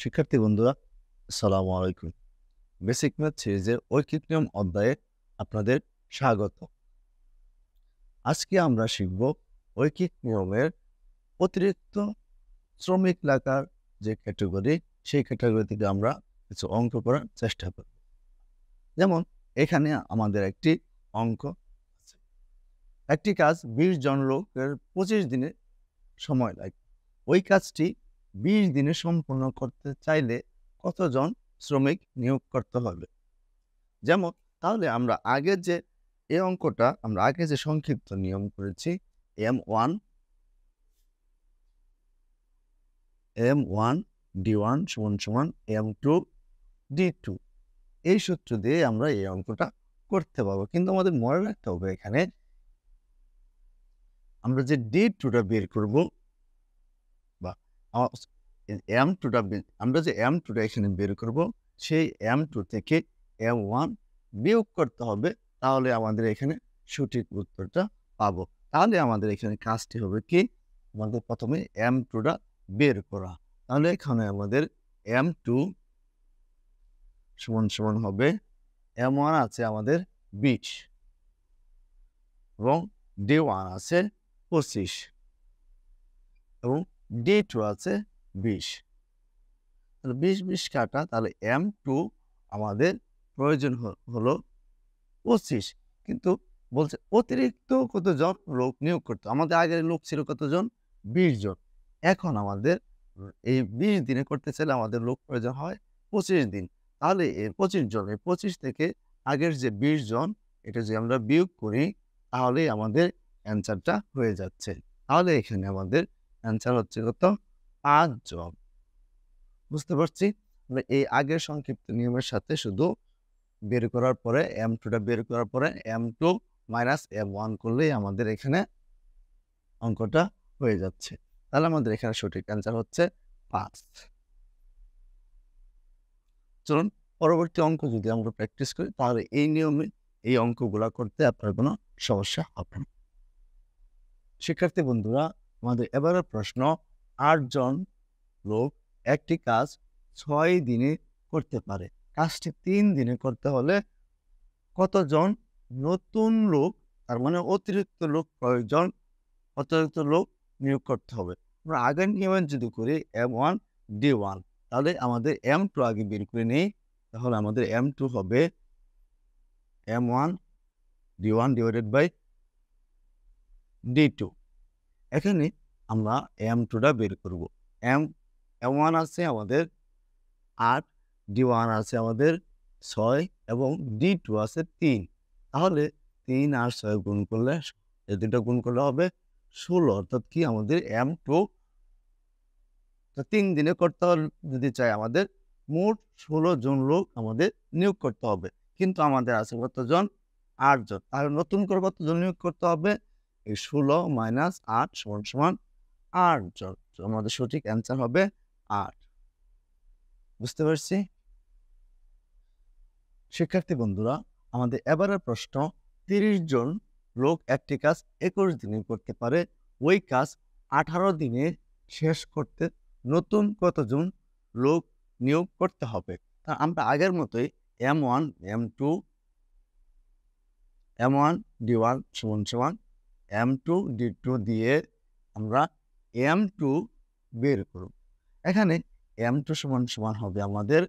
শিক্ষার্থী বন্ধুরা, আসসালামু আলাইকুম। বেসিক ম্যাথ সিরিজের ঐকিক নিয়ম অধ্যায়ে আপনাদের স্বাগত। আজকে আমরা শিখব ঐকিক নিয়মের অতিরিক্ত শ্রমিক লেখার যে ক্যাটাগরি, সেই ক্যাটাগরি থেকে আমরা কিছু অঙ্ক করার চেষ্টা করব। যেমন এখানে আমাদের একটি অঙ্ক আছে। একটি কাজ 20 জন লোকের 25 দিনে সময় লাগে। ওই কাজটি 20 দিনে সম্পূর্ণ করতে চাইলে কতজন শ্রমিক নিয়োগ করতে হবে? যেমন তাহলে আমরা আগে যে এই অঙ্কটা আমরা আগে যে সংক্ষিপ্ত নিয়ম করেছি M1 D1 সমান M2 D2, এই সূত্র দিয়ে আমরা এই অঙ্কটা করতে পারবো। কিন্তু আমাদের মনে রাখতে হবে এখানে আমরা যে D2টা বের করব বা M2টা আমরা যে M2টা এখানে বের করব, সেই M2 থেকে M1 বিয়োগ করতে হবে, তাহলে আমাদের এখানে সঠিক উত্তরটা পাবো। তাহলে আমাদের এখানে কাজটি হবে কি, আমাদের প্রথমে M2টা বের করা। তাহলে এখানে আমাদের M2 সমান হবে M1 আছে আমাদের 20 এবং D1 আছে 25 এবং D2 আছে 20। তাহলে 20 কাটা, তাহলে M2 আমাদের প্রয়োজন হলো 25, কিন্তু বলছে অতিরিক্ত কতজন লোক নিয়োগ করতে। আমাদের আগের লোক ছিল কতজন? 20 জন। এখন আমাদের এই 20 দিনে করতে চাইলে আমাদের লোক প্রয়োজন হয় 25 দিন। তাহলে এই 25 জন, এই 25 থেকে আগের যে 20 জন, এটা যদি আমরা বিয়োগ করি তাহলেই আমাদের অ্যান্সারটা হয়ে যাচ্ছে। তাহলে এখানে আমাদের অ্যান্সার হচ্ছে কত? 5 জন। বুঝতে পারছি? এই আগের সংক্ষিপ্ত নিয়মের সাথে শুধু বের করার পরে M2টা বের করার পরে M2 মাইনাস M1 করলেই আমাদের এখানে অঙ্কটা হয়ে যাচ্ছে। তাহলে আমাদের এখানে সঠিক অ্যান্সার হচ্ছে 5। চলুন পরবর্তী অঙ্ক যদি আমরা প্র্যাকটিস করি, তাহলে এই নিয়মে এই অঙ্কগুলা করতে আপনার কোনো সমস্যা হবে না। শিক্ষার্থী বন্ধুরা, আমাদের এবারের প্রশ্ন, 8 জন লোক একটি কাজ 6 দিনে করতে পারে। কাজটি 3 দিনে করতে হলে কতজন নতুন লোক, তার মানে অতিরিক্ত লোক প্রয়োজন, অতিরিক্ত লোক নিয়োগ করতে হবে। আমরা আগের নিয়মে যদি করি M1 D1, তাহলে আমাদের M2 আগে বের করে নেই। তাহলে আমাদের M2 হবে M1 D1 divided by D2। এখানে আমরা M2টা বের করব। M1 আছে আমাদের 8, D1 আছে আমাদের 6 এবং D2 আছে 3। তাহলে 3 আর 6 গুণ করলে, এই দুটো গুণ করলে হবে 16। অর্থাৎ কি, আমাদের M2 3 দিনে করতে হলে যদি চাই আমাদের মোট 16 জন লোক আমাদের নিয়োগ করতে হবে। কিন্তু আমাদের আছে কতজন? 8 জন। তাহলে নতুন করে কতজন নিয়োগ করতে হবে? এই 16 মাইনাস 8 সমান 8 জন। আমাদের সঠিক অ্যান্সার হবে 8। বুঝতে পারছি? শিক্ষার্থী বন্ধুরা, আমাদের এবারের প্রশ্ন, 30 জন লোক একটি কাজ 21 দিনে করতে পারে। ওই কাজ 18 দিনে শেষ করতে নতুন কতজন লোক নিয়োগ করতে হবে? তা আমরা আগের মতোই M1 D1 সমান M2 D2 দিয়ে আমরা M2 বের করব। এখানে M2 সমান হবে আমাদের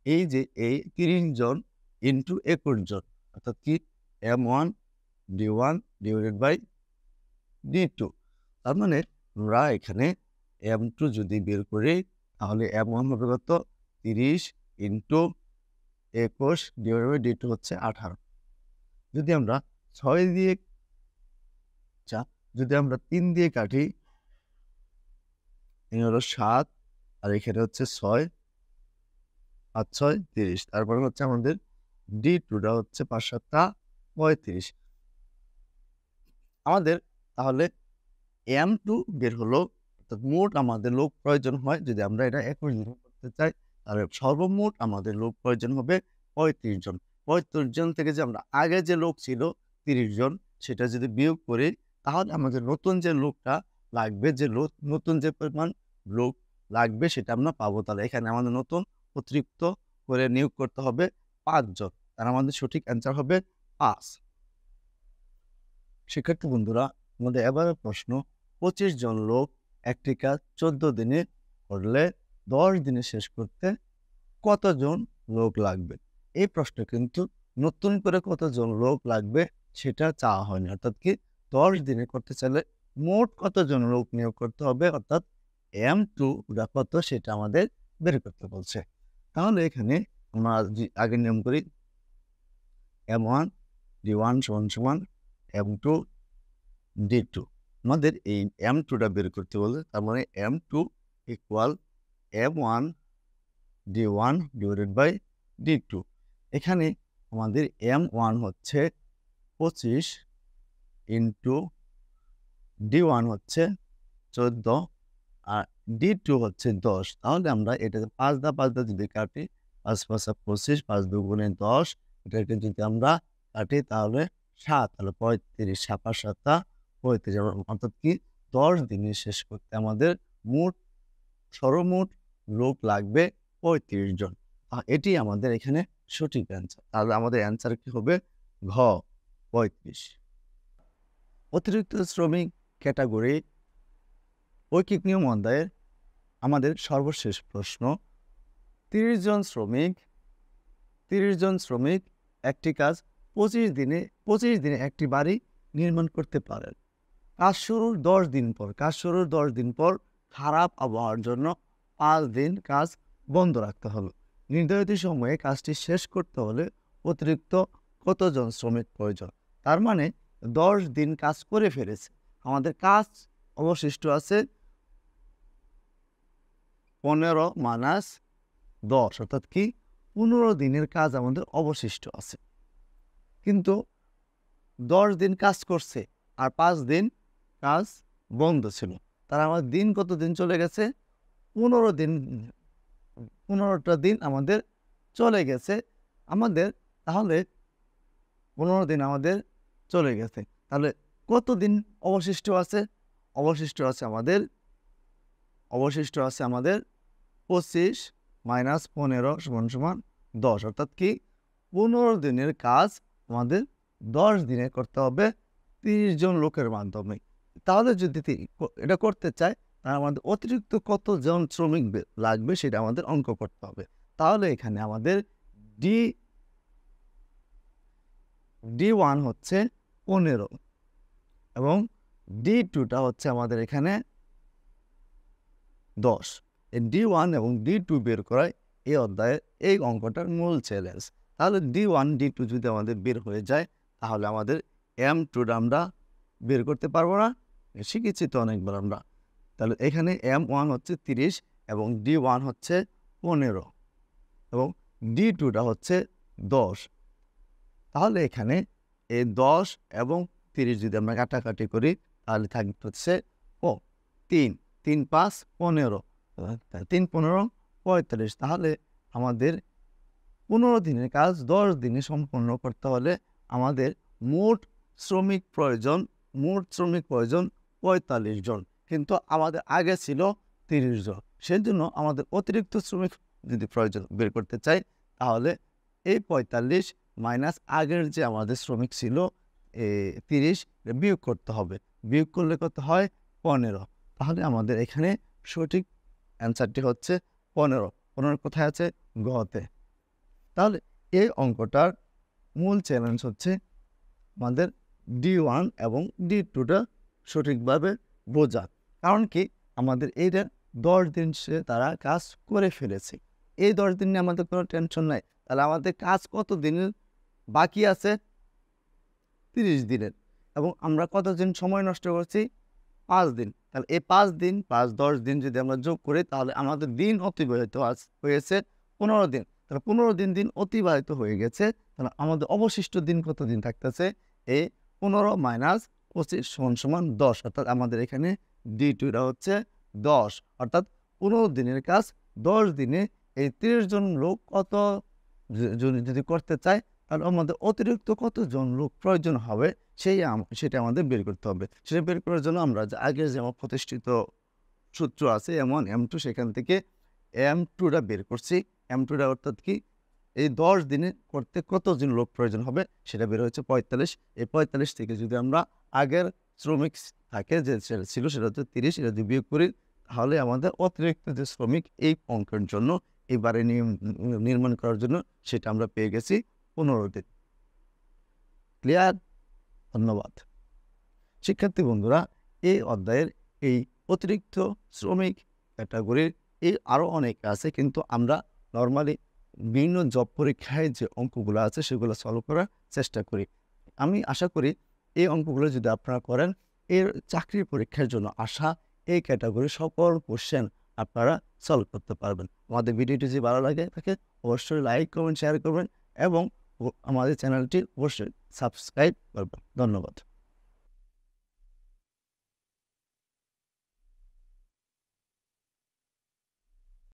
এই যে এই 30 জন ইন্টু 21 জন, অর্থাৎ কি M1 D1 divided by D2। তার মানে আমরা এখানে M2 যদি বের করি তাহলে M1 হবে কত? 30 ইন্টু 21 ডিভাইডেড বাই D2 হচ্ছে 18। যদি আমরা 6 দিয়ে যদি আমরা 3 দিয়ে কাটি, এই হলো 7 আর এখানে হচ্ছে 6, 5 6 30। তারপরে হচ্ছে আমাদের D2টা হচ্ছে 5 7 35। আমাদের তাহলে M2 বের হলো। অর্থাৎ মোট আমাদের লোক প্রয়োজন হয়, যদি আমরা এটা 21 দিনে করতে চাই, তাহলে সর্বমোট আমাদের লোক প্রয়োজন হবে ৩৫ জন। ৩৫ জন থেকে যে আমরা আগে যে লোক ছিল ৩০ জন, সেটা যদি বিয়োগ করি তাহলে আমাদের নতুন যে লোকটা লাগবে, যে নতুন যে পরিমাণ লোক লাগবে সেটা আমরা পাবো। তাহলে এখানে আমাদের নতুন অতিরিক্ত করে নিয়োগ করতে হবে ৫ জন। তাহলে আমাদের সঠিক অ্যান্সার হবে ৫। শিক্ষার্থী বন্ধুরা, আমাদের এবারের প্রশ্ন, ২৫ জন লোক একটি কাজ ১৪ দিনে করলে ১০ দিনে শেষ করতে কতজন লোক লাগবে? এই প্রশ্ন কিন্তু নতুন করে কতজন লোক লাগবে সেটা চাওয়া হয়নি। অর্থাৎ কি ১০ দিনে করতে চাইলে মোট কতজন লোক নিয়োগ করতে হবে, অর্থাৎ M2 টা কত সেটা আমাদের বের করতে বলছে। তাহলে এখানে আমরা আগের নিয়ম করি, M1 D1 সমান M2 D2। আমাদের এই M2 টা বের করতে বলে, তার মানে M2 equal M1 D1 divided by D2। এখানে আমাদের M1 হচ্ছে 25 ইন্টু D1 হচ্ছে 14 আর D2 হচ্ছে 10। তাহলে আমরা এটাকে ৫ দ্বারা যদি কাটি, ৫ × ৫ = ২৫, ৫ × ২ = ১০, এটাকে যদি আমরা কাটি তাহলে ৭, তাহলে ৩৫, ৭ × ৭ = ৩৫। অর্থাৎ কি ১০ দিনে শেষ করতে আমাদের সর্বমোট লোক লাগবে ৩৫ জন। এটি আমাদের এখানে সঠিক অ্যান্সার। তাহলে আমাদের অ্যান্সার কি হবে? ঘ, ৩৫। অতিরিক্ত শ্রমিক ক্যাটাগরি ঐকিক নিয়ম অধ্যায়ের আমাদের সর্বশেষ প্রশ্ন, ৩০ জন শ্রমিক একটি কাজ ২৫ দিনে একটি বাড়ি নির্মাণ করতে পারেন। কাজ শুরুর ১০ দিন পর খারাপ আবহাওয়ার জন্য ৫ দিন কাজ বন্ধ রাখতে হলো। নির্ধারিত সময়ে কাজটি শেষ করতে হলে অতিরিক্ত কতজন শ্রমিক প্রয়োজন? তার মানে ১০ দিন কাজ করে ফেলেছে, আমাদের কাজ অবশিষ্ট আছে ১৫ - ১০, অর্থাৎ কি ১৫ দিনের কাজ আমাদের অবশিষ্ট আছে। কিন্তু ১০ দিন কাজ করছে আর ৫ দিন কাজ বন্ধ ছিল। তার আমাদের দিন কত দিন চলে গেছে? ১৫ দিন। ১৫টা দিন আমাদের চলে গেছে। আমাদের তাহলে ১৫ দিন আমাদের চলে গেছে। তাহলে কত দিন অবশিষ্ট আছে? অবশিষ্ট আছে আমাদের ২৫ - ১৫ = ১০, অর্থাৎ কি ১৫ দিনের কাজ আমাদের ১০ দিনে করতে হবে ৩০ জন লোকের মাধ্যমে। তাহলে যদি এটা করতে চাই তাহলে আমাদের অতিরিক্ত কতজন শ্রমিক লাগবে সেটা আমাদের অঙ্ক করতে হবে। তাহলে এখানে আমাদের D1 হচ্ছে ১৫ এবং D2 টা হচ্ছে আমাদের এখানে ১০। এই D1 এবং D2 বের করাই এই অধ্যায়ের এই অঙ্কটার মূল চ্যালেঞ্জ। তাহলে D1 D2 যদি আমাদের বের হয়ে যায় তাহলে আমাদের M2 টা আমরা বের করতে পারবো না, শিখেছি তো অনেকবার আমরা। তাহলে এখানে M1 হচ্ছে ৩০ এবং D1 হচ্ছে ১৫ এবং D2 টা হচ্ছে ১০। তাহলে এখানে এই ১০ এবং ৩০ যদি আমরা কাটাকাটি করি তাহলে থাকবে হচ্ছে ৩, ৩ × ৫ = ১৫, ৩ × ১৫ = ৪৫। তাহলে আমাদের ১৫ দিনের কাজ ১০ দিনে সম্পন্ন করতে হলে আমাদের মোট শ্রমিক প্রয়োজন ৪৫ জন, কিন্তু আমাদের আগে ছিল ৩০ জন। সেজন্য আমাদের অতিরিক্ত শ্রমিক যদি প্রয়োজন বের করতে চাই তাহলে এই ৪৫ মাইনাস আগের যে আমাদের শ্রমিক ছিল ৩০ বিয়োগ করতে হবে। বিয়োগ করলে কত হয়? ১৫। তাহলে আমাদের এখানে সঠিক অ্যান্সারটি হচ্ছে ১৫। ১৫ কোথায় আছে? ঘতে। তাহলে এই অঙ্কটার মূল চ্যালেঞ্জ হচ্ছে আমাদের D1 এবং D2 টা সঠিকভাবে বোঝা। কারণ কি আমাদের এইটা ১০ দিন তারা কাজ করে ফেলেছে। এই ১০ দিন নিয়ে আমাদের কোনো টেনশন নাই। তাহলে আমাদের কাজ কত দিনের বাকি আছে? ৩০ দিনের। এবং আমরা কতদিন সময় নষ্ট করছি? ৫ দিন। তাহলে এই ৫ দিন প্লাস ১০ দিন যদি আমরা যোগ করি তাহলে আমাদের দিন অতিবাহিত হয়েছে ১৫ দিন। তাহলে ১৫ দিন অতিবাহিত হয়ে গেছে। তাহলে আমাদের অবশিষ্ট দিন কত দিন থাকতেছে? এই ১৫ - ২৫ = ১০, অর্থাৎ আমাদের এখানে D2 টা হচ্ছে ১০, অর্থাৎ ১৫ দিনের কাজ ১০ দিনে এই 30 জন লোক কত যদি করতে চায় তাহলে আমাদের অতিরিক্ত কতজন লোক প্রয়োজন হবে সেটা আমাদের বের করতে হবে। সেটা বের করার জন্য আমরা আগে যেমন প্রতিষ্ঠিত সূত্র আছে M1 M2 সেখান থেকে M2টা বের করছি। M2টা অর্থাৎ কি এই 10 দিনে করতে কতজন লোক প্রয়োজন হবে সেটা বের হয়েছে 45। এই 45 থেকে যদি আমরা আগের শ্রমিক থাকে যে ছিল সেটা হচ্ছে 30, এটা যদি বিয়োগ করি তাহলে আমাদের অতিরিক্ত যে শ্রমিক এই অঙ্কের জন্য এই বাড়ি নির্মাণ করার জন্য সেটা আমরা পেয়ে গেছি 15 দিন। ক্লিয়ার? ধন্যবাদ। শিক্ষার্থী বন্ধুরা, এই অধ্যায়ের এই অতিরিক্ত শ্রমিক ক্যাটাগরির আরও অনেক আছে, কিন্তু আমরা নর্মালি বিভিন্ন জব পরীক্ষায় যে অঙ্কগুলো আছে সেগুলো সলভ করার চেষ্টা করি। আমি আশা করি এই অঙ্কগুলো যদি আপনারা করেন, এর চাকরির পরীক্ষার জন্য আসা এই ক্যাটাগরির সকল কোশ্চেন আপনারা সলভ করতে পারবেন। আমাদের ভিডিওটি যদি ভালো লাগে থাকে অবশ্যই লাইক করবেন, শেয়ার করবেন এবং আমাদের চ্যানেলটি অবশ্যই সাবস্ক্রাইব করবেন। ধন্যবাদ।